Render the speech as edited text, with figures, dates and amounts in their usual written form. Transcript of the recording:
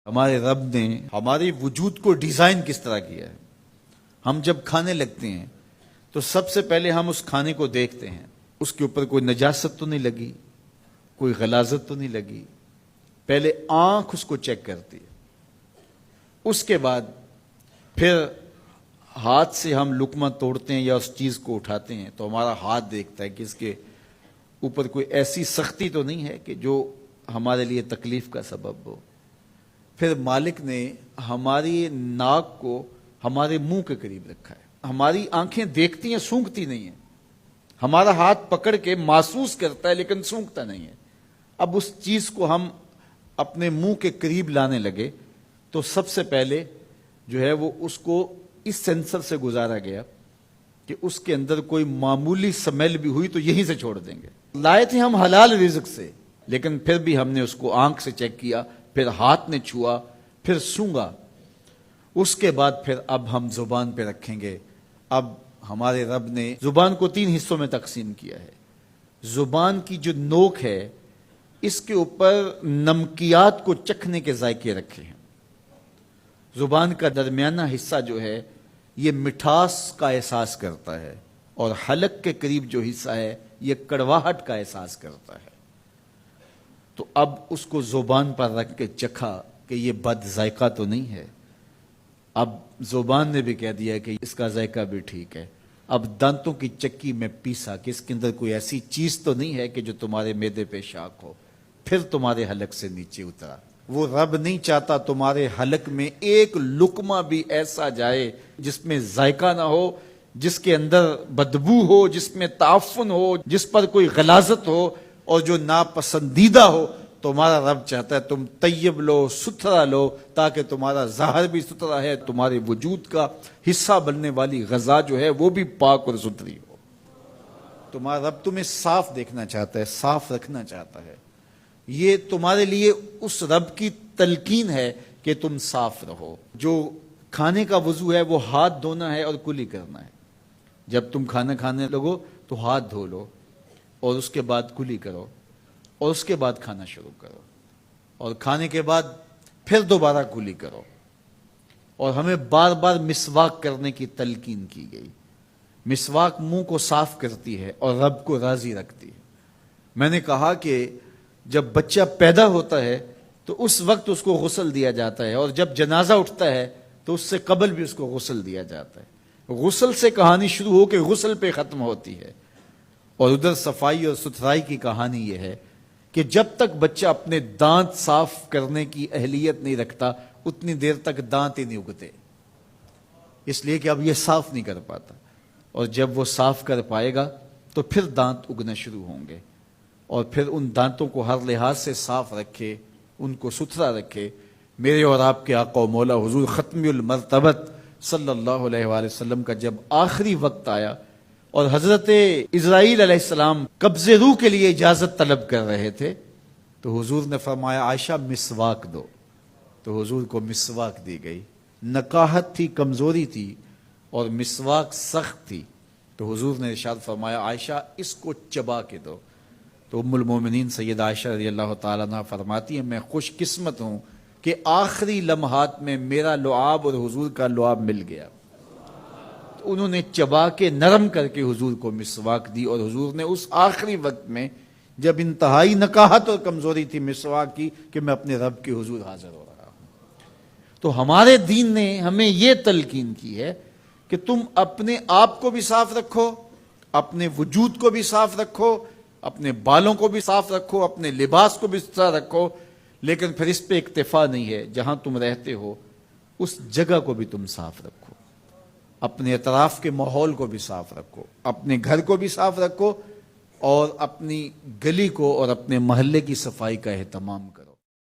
ہمارے رب نے ہمارے وجود کو ڈیزائن کس طرح کیا ہے۔ ہم جب کھانے لگتے ہیں تو سب سے پہلے ہم اس کھانے کو دیکھتے ہیں، اس کے اوپر کوئی نجاست تو نہیں لگی، کوئی غلاظت تو نہیں لگی، پہلے آنکھ اس کو چیک کرتی ہے، اس کے بعد پھر ہاتھ سے ہم لقمہ توڑتے ہیں یا اس چیز کو اٹھاتے ہیں تو ہمارا ہاتھ دیکھتا ہے کہ اس کے اوپر کوئی ایسی سختی تو نہیں ہے کہ جو ہمارے لیے تکلیف کا سبب ہو۔ پھر مالک نے ہماری ناک کو ہمارے منہ کے قریب رکھا ہے، ہماری آنکھیں دیکھتی ہیں، سونگتی نہیں ہیں، ہمارا ہاتھ پکڑ کے محسوس کرتا ہے لیکن سونگتا نہیں ہے۔ اب اس چیز کو ہم اپنے منہ کے قریب لانے لگے تو سب سے پہلے جو ہے وہ اس کو اس سینسر سے گزارا گیا کہ اس کے اندر کوئی معمولی سمیل بھی ہوئی تو یہیں سے چھوڑ دیں گے۔ لائے تھے ہم حلال رزق سے، لیکن پھر بھی ہم نے اس کو آنکھ سے چیک کیا، پھر ہاتھ نے چھوا، پھر سونگا، اس کے بعد پھر اب ہم زبان پہ رکھیں گے۔ اب ہمارے رب نے زبان کو 3 حصوں میں تقسیم کیا ہے۔ زبان کی جو نوک ہے اس کے اوپر نمکیات کو چکھنے کے ذائقے رکھے ہیں۔ زبان کا درمیانہ حصہ جو ہے یہ مٹھاس کا احساس کرتا ہے، اور حلق کے قریب جو حصہ ہے یہ کڑواہٹ کا احساس کرتا ہے۔ تو اب اس کو زبان پر رکھ کے چکھا کہ یہ بد ذائقہ تو نہیں ہے، اب زبان نے بھی کہہ دیا کہ اس کا ذائقہ بھی ٹھیک ہے۔ اب دانتوں کی چکی میں پیسا کہ اس کے اندر کوئی ایسی چیز تو نہیں ہے کہ جو تمہارے معدے پہ شاک ہو، پھر تمہارے حلق سے نیچے اترا۔ وہ رب نہیں چاہتا تمہارے حلق میں ایک لقمہ بھی ایسا جائے جس میں ذائقہ نہ ہو، جس کے اندر بدبو ہو، جس میں تعفن ہو، جس پر کوئی غلاظت ہو اور جو ناپسندیدہ ہو۔ تمہارا رب چاہتا ہے تم طیب لو، ستھرا لو، تاکہ تمہارا ظاہر بھی ستھرا ہے، تمہارے وجود کا حصہ بننے والی غذا جو ہے وہ بھی پاک اور ستھری ہو۔ تمہارا رب تمہیں صاف دیکھنا چاہتا ہے، صاف رکھنا چاہتا ہے۔ یہ تمہارے لیے اس رب کی تلقین ہے کہ تم صاف رہو۔ جو کھانے کا وضو ہے وہ ہاتھ دھونا ہے اور کلی کرنا ہے۔ جب تم کھانا کھانے لگو تو ہاتھ دھو لو اور اس کے بعد کلی کرو اور اس کے بعد کھانا شروع کرو، اور کھانے کے بعد پھر دوبارہ کلی کرو۔ اور ہمیں بار بار مسواک کرنے کی تلقین کی گئی۔ مسواک منہ کو صاف کرتی ہے اور رب کو راضی رکھتی ہے۔ میں نے کہا کہ جب بچہ پیدا ہوتا ہے تو اس وقت اس کو غسل دیا جاتا ہے، اور جب جنازہ اٹھتا ہے تو اس سے قبل بھی اس کو غسل دیا جاتا ہے۔ غسل سے کہانی شروع ہو کے غسل پہ ختم ہوتی ہے، اور ادھر صفائی اور ستھرائی کی کہانی یہ ہے کہ جب تک بچہ اپنے دانت صاف کرنے کی اہلیت نہیں رکھتا اتنی دیر تک دانت ہی نہیں اگتے، اس لیے کہ اب یہ صاف نہیں کر پاتا، اور جب وہ صاف کر پائے گا تو پھر دانت اگنا شروع ہوں گے، اور پھر ان دانتوں کو ہر لحاظ سے صاف رکھے، ان کو ستھرا رکھے۔ میرے اور آپ کے آقا و مولا حضور ختم المرتبت صلی اللہ علیہ وآلہ وسلم کا جب آخری وقت آیا اور حضرت اسرائیل علیہ السلام قبض روح کے لیے اجازت طلب کر رہے تھے تو حضور نے فرمایا عائشہ مسواک دو، تو حضور کو مسواک دی گئی۔ نقاہت تھی، کمزوری تھی، اور مسواک سخت تھی، تو حضور نے ارشاد فرمایا عائشہ اس کو چبا کے دو۔ تو ام المومنین سیدہ عائشہ رضی اللہ تعالیٰ عنہ فرماتی ہیں میں خوش قسمت ہوں کہ آخری لمحات میں میرا لعاب اور حضور کا لعاب مل گیا۔ تو انہوں نے چبا کے نرم کر کے حضور کو مسواک دی، اور حضور نے اس آخری وقت میں جب انتہائی نقاہت اور کمزوری تھی مسواک کی کہ میں اپنے رب کے حضور حاضر ہو رہا ہوں۔ تو ہمارے دین نے ہمیں یہ تلقین کی ہے کہ تم اپنے آپ کو بھی صاف رکھو، اپنے وجود کو بھی صاف رکھو، اپنے بالوں کو بھی صاف رکھو، اپنے لباس کو بھی صاف رکھو، لیکن پھر اس پہ اکتفا نہیں ہے، جہاں تم رہتے ہو اس جگہ کو بھی تم صاف رکھو، اپنے اطراف کے ماحول کو بھی صاف رکھو، اپنے گھر کو بھی صاف رکھو، اور اپنی گلی کو اور اپنے محلے کی صفائی کا اہتمام کرو۔